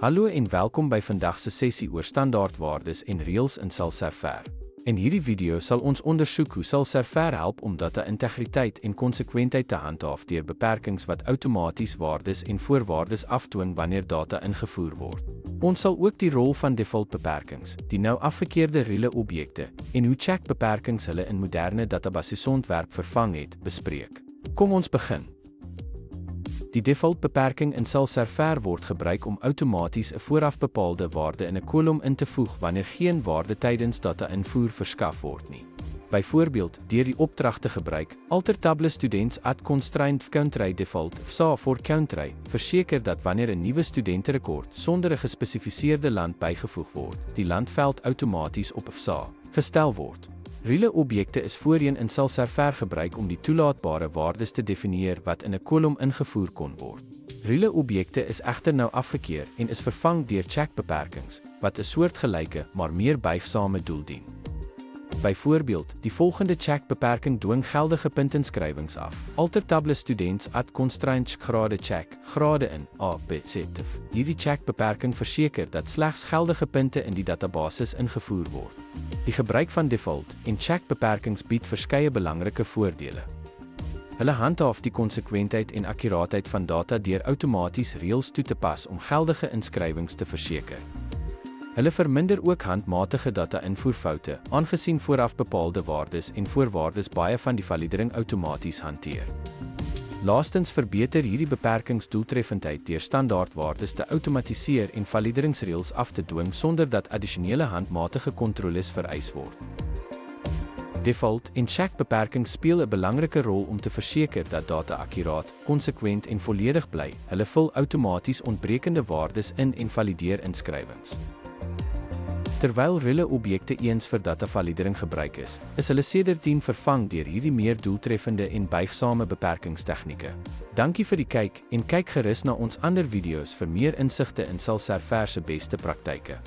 Hallo en welkom by vandag se sessie oor standaardwaardes en reëls in Salserver. In hierdie video sal ons ondersoek hoe Salserver help om data-integriteit en konsekwentheid te handhaaf deur beperkings wat outomaties waardes en voorwaardes afdwing wanneer data ingevoer word. Ons sal ook die rol van default-beperkings, die nou afgekeerde reële objekte, en hoe check-beperkings hulle in moderne databasiesontwerp vervang het, bespreek. Kom ons begin. Die default-beperking in Salserver word gebruik om outomaties 'n vooraf bepaalde waarde in 'n kolom in te voeg wanneer geen waarde tydens data-invoer verskaf word nie. Byvoorbeeld, deur die opdrag te gebruik, alter table students at constraint country default (SA for country) verseker dat wanneer 'n nuwe studenterekord sonder 'n gespesifiseerde land bygevoeg word, die landveld outomaties op SA gestel word. Reële objekte is voorheen in Salserver gebruik om die toelaatbare waardes te definieer wat in 'n kolom ingevoer kon word. Reële objekte is egter nou afgekeer en is vervang deur check-beperkings, wat 'n soortgelyke, maar meer buigsame doel dien. Byvoorbeeld, die volgende check-beperking dwing geldige puntenskrywings af. Alter table students at constraint grade check, grade in A, B, C. Hierdie check-beperking verseker dat slegs geldige punte in die database ingevoer word. Die gebruik van default en check-beperkings bied verskeie belangrike voordele. Hulle handhaaf die konsekwentheid en akkuraatheid van data deur outomaties reëls toe te pas om geldige inskrywings te verseker. Hulle verminder ook handmatige data-invoerfoute, aangesien vooraf bepaalde waardes en voorwaardes baie van die validering outomaties hanteer. Laastens verbeter hierdie beperkings doeltreffendheid deur standaardwaardes te outomatiseer en valideringsreëls af te dwing sonder dat addisionele handmatige kontroles vereis word. Default en check-beperkings speel 'n belangrike rol om te verseker dat data akkuraat, konsekwent en volledig bly. Hulle vul outomaties ontbrekende waardes in en valideer inskrywings. Terwyl reële objekte eens vir datavalidering gebruik is hulle sedertdien vervang deur hierdie meer doeltreffende en buigsame beperkingstegnieke. Dankie vir die kyk en kyk gerus na ons ander video's vir meer insigte in Salserver se beste praktyke.